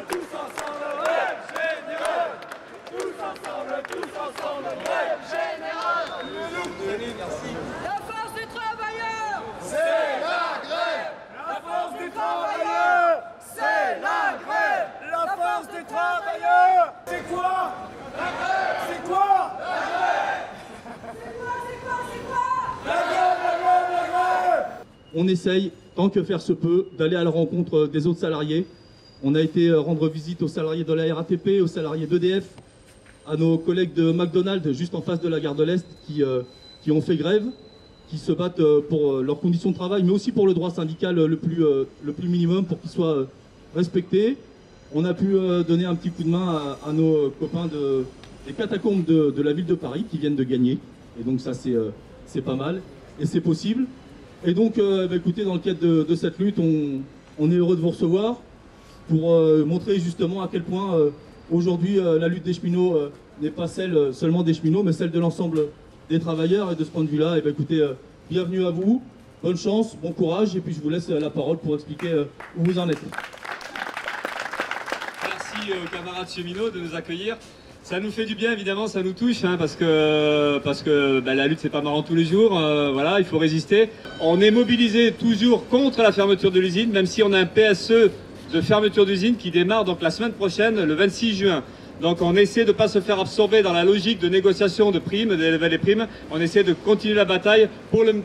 tous ensemble, ouais, général. Tous ensemble, ouais, général. Merci. La force des travailleurs, C'est la grève. La force des travailleurs, c'est la grève. La force des travailleurs. C'est quoi la grève? C'est quoi la grève? La grève, la grève, la grève. On essaye, tant que faire se peut, d'aller à la rencontre des autres salariés. On a été rendre visite aux salariés de la RATP, aux salariés d'EDF, à nos collègues de McDonald's, juste en face de la gare de l'Est, qui ont fait grève, qui se battent pour leurs conditions de travail, mais aussi pour le droit syndical le plus minimum, pour qu'il soit respecté. On a pu donner un petit coup de main à nos copains des catacombes de la ville de Paris, qui viennent de gagner. Et donc ça, c'est pas mal, et c'est possible. Et donc, écoutez, dans le cadre de cette lutte, on est heureux de vous recevoir pour montrer justement à quel point aujourd'hui la lutte des cheminots n'est pas celle seulement des cheminots, mais celle de l'ensemble des travailleurs. Et de ce point de vue-là, écoutez, bienvenue à vous, bonne chance, bon courage, et puis je vous laisse la parole pour expliquer où vous en êtes. Merci aux camarades cheminots de nous accueillir. Ça nous fait du bien, évidemment, ça nous touche, hein, parce que la lutte, c'est pas marrant tous les jours, voilà, il faut résister. On est mobilisé toujours contre la fermeture de l'usine, même si on a un PSE de fermeture d'usine qui démarre donc la semaine prochaine, le 26 juin. Donc on essaie de ne pas se faire absorber dans la logique de négociation de primes, d'élever les primes. On essaie de continuer la bataille pour le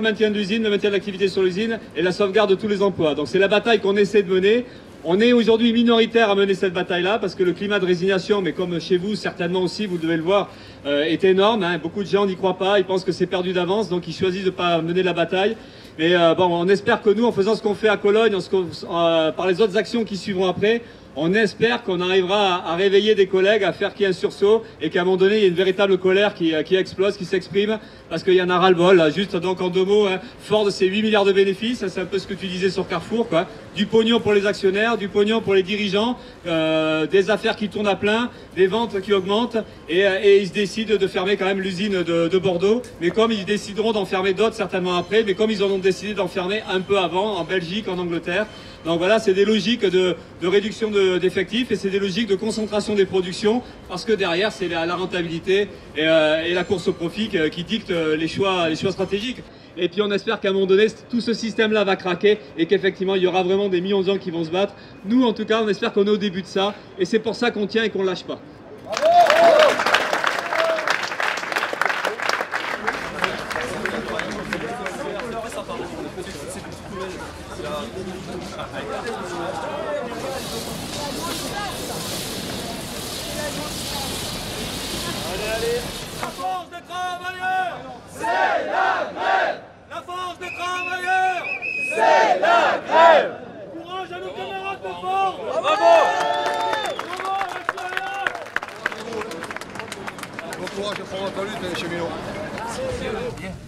maintien de l'usine, le maintien de l'activité sur l'usine et la sauvegarde de tous les emplois. Donc c'est la bataille qu'on essaie de mener. On est aujourd'hui minoritaire à mener cette bataille-là parce que le climat de résignation, mais comme chez vous certainement aussi, vous devez le voir, est énorme, hein. Beaucoup de gens n'y croient pas, ils pensent que c'est perdu d'avance, donc ils choisissent de ne pas mener la bataille. Mais on espère que nous, en faisant ce qu'on fait à Cologne, par les autres actions qui suivront après, on espère qu'on arrivera à réveiller des collègues, à faire qu'il y ait un sursaut et qu'à un moment donné, il y ait une véritable colère qui explose, qui s'exprime, parce qu'il y en a ras-le-bol. Juste donc en deux mots, hein, Ford, c'est 8 milliards de bénéfices, c'est un peu ce que tu disais sur Carrefour, quoi. Du pognon pour les actionnaires, du pognon pour les dirigeants, des affaires qui tournent à plein, des ventes qui augmentent, et ils se décident de fermer quand même l'usine de Bordeaux. Mais comme ils décideront d'en fermer d'autres certainement après, mais comme ils en ont décidé d'en fermer un peu avant, en Belgique, en Angleterre. Donc voilà, c'est des logiques de réduction d'effectifs et c'est des logiques de concentration des productions parce que derrière, c'est la rentabilité et la course au profit qui dictent les choix stratégiques. Et puis on espère qu'à un moment donné, tout ce système-là va craquer et qu'effectivement, il y aura vraiment des millions de gens qui vont se battre. Nous, en tout cas, on espère qu'on est au début de ça et c'est pour ça qu'on tient et qu'on ne lâche pas. Allez, la force des travailleurs, c'est la grève. La force des travailleurs, c'est la grève. Courage à nos camarades de Ford. Bravo. Bon courage pour votre lutte, les cheminots.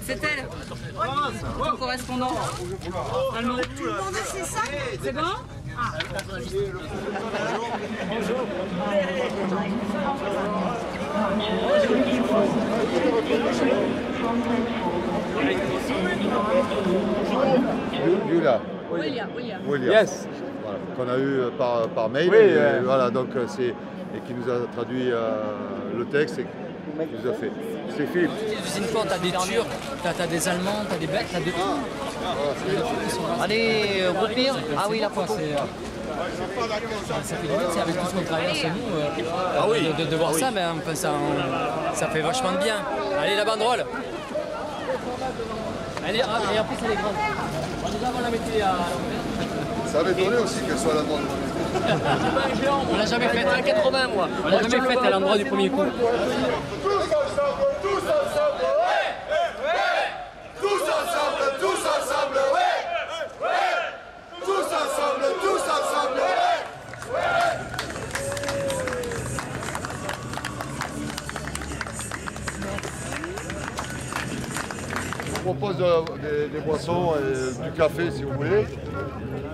c'est elle, ton correspondant. Allemand. C'est ça? C'est bon? William. Yes. Voilà, qu'on a eu par mail. Oui, voilà, donc et qui nous a traduit le texte et qui nous a fait. C'est Philippe. Usine Ford, t'as des Turcs, t'as des Allemands, t'as des Belges, t'as des tout. Allez, repire. Ah oui, la photo. Ça fait limite, c'est avec tout ce qu'on traverse nous. De voir ça, mais enfin, ça fait vachement de bien. Allez, la banderole. Allez, et en plus elle est grande. Déjà on la mettait à Ça avait donné aussi qu'elle soit à la banderole. On l'a jamais faite. À 80 moi. On l'a jamais faite à l'endroit du premier coup. Tous ensemble, ouais. Tous ensemble, ouais. Tous ensemble, ouais. On propose des boissons et du café si vous voulez.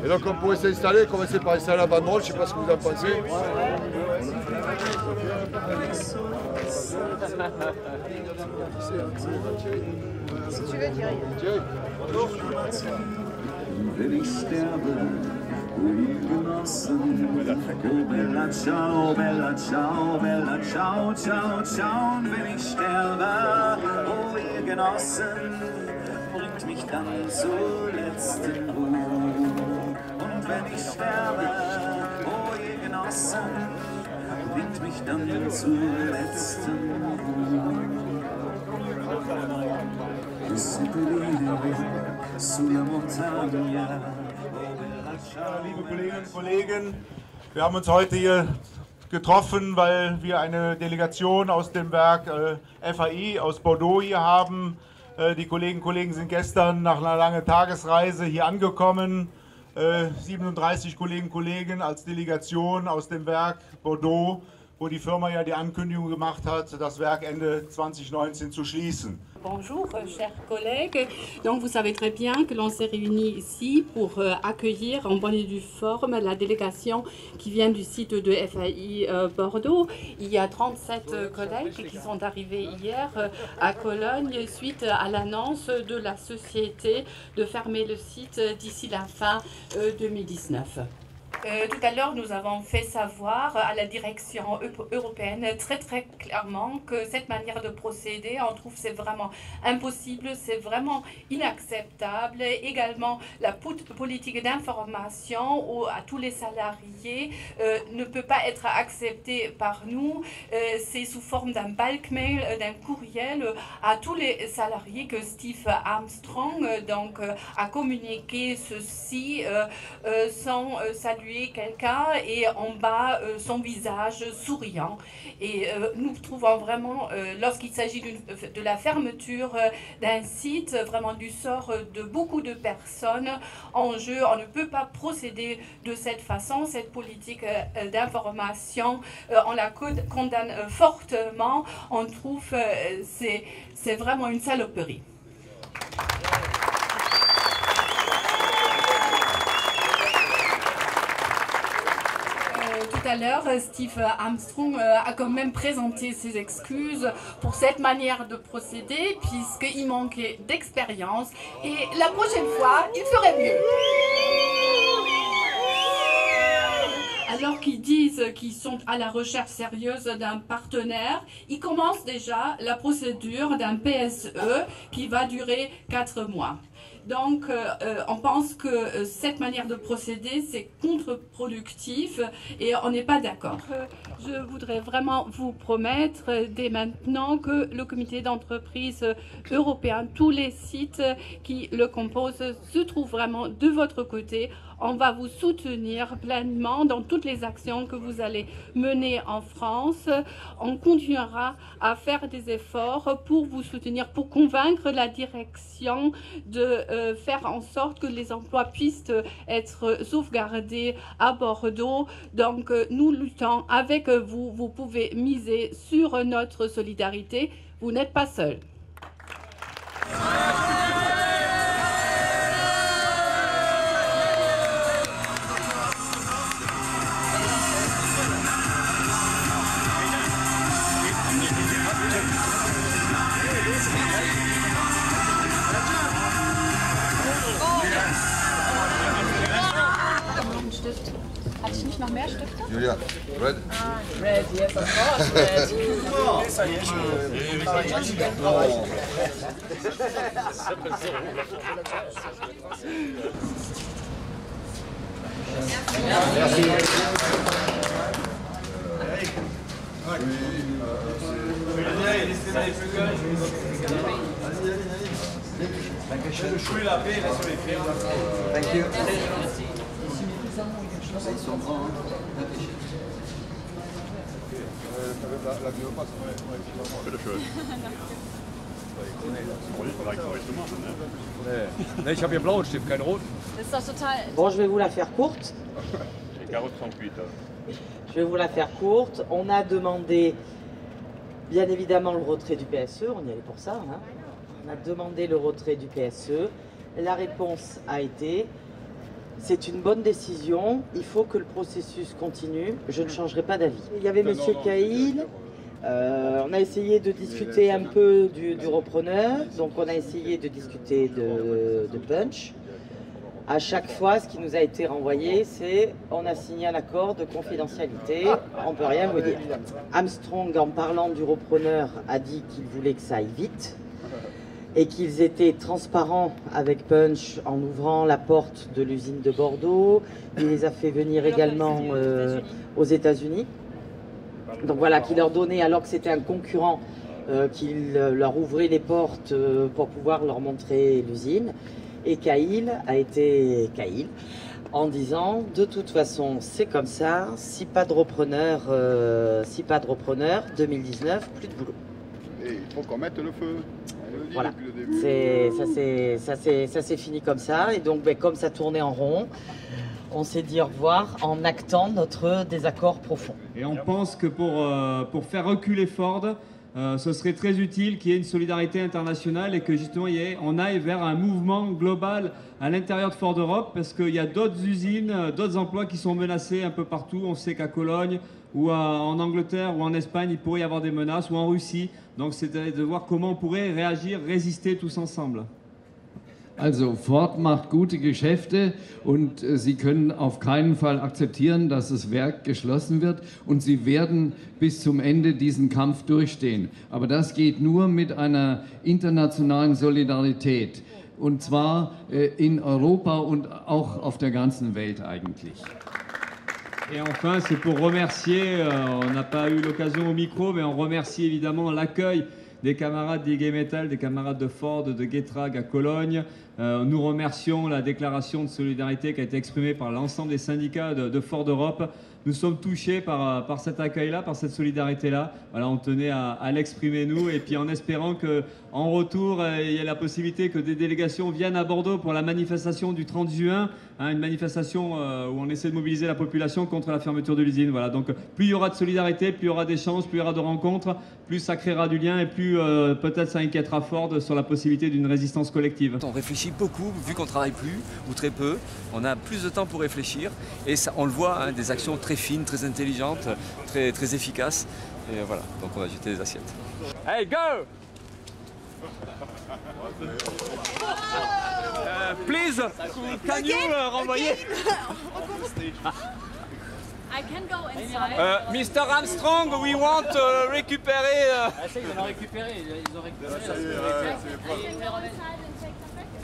Et donc on pourrait s'installer, commencer par installer la banderole, je ne sais pas ce que vous en pensez. Si tu veux, Thierry. Thierry. Will ich sterben, bella ciao, bella ciao, bella ciao, ciao, ciao. Und wenn ich sterbe, oh ihr Genossen, bringt mich dann zur letzten Ruhe. Und wenn ich sterbe, oh ihr Genossen, bringt mich dann zur letzten Ruhe. Liebe Kolleginnen und Kollegen, wir haben uns heute hier getroffen, weil wir eine Delegation aus dem Werk FAI aus Bordeaux hier haben. Die Kolleginnen und Kollegen sind gestern nach einer langen Tagesreise hier angekommen. 37 Kolleginnen und Kollegen als Delegation aus dem Werk Bordeaux, wo die Firma ja die Ankündigung gemacht hat, das Werk Ende 2019 zu schließen. Bonjour chers collègues, donc vous savez très bien que l'on s'est réunis ici pour accueillir en bonne et due forme la délégation qui vient du site de FAI Bordeaux. Il y a 37 collègues qui sont arrivés hier à Cologne suite à l'annonce de la société de fermer le site d'ici la fin 2019. Tout à l'heure, nous avons fait savoir à la direction européenne très clairement que cette manière de procéder, on trouve c'est vraiment impossible, c'est vraiment inacceptable. Également, la politique d'information à tous les salariés ne peut pas être acceptée par nous. C'est sous forme d'un bulk mail, d'un courriel à tous les salariés que Steve Armstrong a communiqué ceci sans saluer quelqu'un et en bas son visage souriant. Et nous trouvons vraiment, lorsqu'il s'agit de la fermeture d'un site, vraiment du sort de beaucoup de personnes en jeu. On ne peut pas procéder de cette façon. Cette politique d'information, on la condamne fortement. On trouve c'est vraiment une saloperie. Tout à l'heure, Steve Armstrong a quand même présenté ses excuses pour cette manière de procéder puisqu'il manquait d'expérience et la prochaine fois, il ferait mieux. Alors qu'ils disent qu'ils sont à la recherche sérieuse d'un partenaire, ils commencent déjà la procédure d'un PSE qui va durer 4 mois. Donc, on pense que cette manière de procéder, c'est contre-productif et on n'est pas d'accord. Je voudrais vraiment vous promettre dès maintenant que le comité d'entreprise européen, tous les sites qui le composent, se trouvent vraiment de votre côté. On va vous soutenir pleinement dans toutes les actions que vous allez mener en France. On continuera à faire des efforts pour vous soutenir, pour convaincre la direction de faire en sorte que les emplois puissent être sauvegardés à Bordeaux. Donc nous luttons avec vous. Vous pouvez miser sur notre solidarité. Vous n'êtes pas seuls. Hatte ich nicht noch mehr Stifte? Julia, red. Red, yes, of course, red. Thank you. Nee, ich habe hier blauen Stift, keinen roten. Das ist doch total... Bon, je vais vous la faire courte. Les carottes 38. Je vais vous la faire courte. On a demandé, bien évidemment, le retrait du PSE. On y allait pour ça. Hein. On a demandé le retrait du PSE. La réponse a été... C'est une bonne décision, il faut que le processus continue, je ne changerai pas d'avis. Il y avait M. Cahill, on a essayé de discuter un peu du repreneur, donc on a essayé de discuter de Punch. À chaque fois, ce qui nous a été renvoyé, c'est on a signé un accord de confidentialité, on ne peut rien vous dire. Armstrong, en parlant du repreneur, a dit qu'il voulait que ça aille vite et qu'ils étaient transparents avec Punch en ouvrant la porte de l'usine de Bordeaux. Il les a fait venir également aux États-Unis. Donc voilà, qui leur donnait, alors que c'était un concurrent, qu'il leur ouvrait les portes pour pouvoir leur montrer l'usine. Et Cahill a été Cahill en disant de toute façon c'est comme ça, si pas de repreneur, 2019, plus de boulot. Et il faut qu'on mette le feu. Voilà, ça c'est fini comme ça. Et donc comme ça tournait en rond, on s'est dit au revoir en actant notre désaccord profond. Et on pense que pour faire reculer Ford, ce serait très utile qu'il y ait une solidarité internationale et que justement on aille vers un mouvement global à l'intérieur de Ford Europe, parce qu'il y a d'autres usines, d'autres emplois qui sont menacés un peu partout. On sait qu'à Cologne ou en Angleterre ou en Espagne, il pourrait y avoir des menaces, ou en Russie. Donc c'est de voir comment on pourrait réagir, résister tous ensemble. Also Ford macht gute Geschäfte und sie können auf keinen Fall akzeptieren, dass das Werk geschlossen wird, und sie werden bis zum Ende diesen Kampf durchstehen. Aber das geht nur mit einer internationalen Solidarität, und zwar in Europa und auch auf der ganzen Welt eigentlich. Et enfin, c'est pour remercier, on n'a pas eu l'occasion au micro, mais on remercie évidemment l'accueil des camarades d'IG Metall, des camarades de Ford, de Getrag à Cologne. Nous remercions la déclaration de solidarité qui a été exprimée par l'ensemble des syndicats de Ford Europe. Nous sommes touchés par cet accueil-là, par cette solidarité-là. Voilà, on tenait à l'exprimer nous, et puis en espérant qu'en retour, il y ait la possibilité que des délégations viennent à Bordeaux pour la manifestation du 30 juin, hein, une manifestation où on essaie de mobiliser la population contre la fermeture de l'usine. Voilà, donc plus il y aura de solidarité, plus il y aura d'échanges, plus il y aura de rencontres, plus ça créera du lien, et plus peut-être ça inquiétera Ford sur la possibilité d'une résistance collective. On réfléchit beaucoup, vu qu'on ne travaille plus, ou très peu. On a plus de temps pour réfléchir, et ça, on le voit, hein, des actions très fines, très intelligentes, très efficaces. Et voilà, donc on va jeter les assiettes. Hey, go! Please, can you renvoyer? I can go inside. Mr. Armstrong, we want to récupérer. Ah, ça, ils ont récupéré. Ils ont récupéré.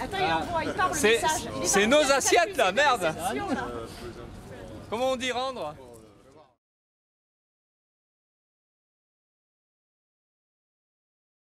Attends, il part le message. C'est nos assiettes là, merde! Comment on dit rendre?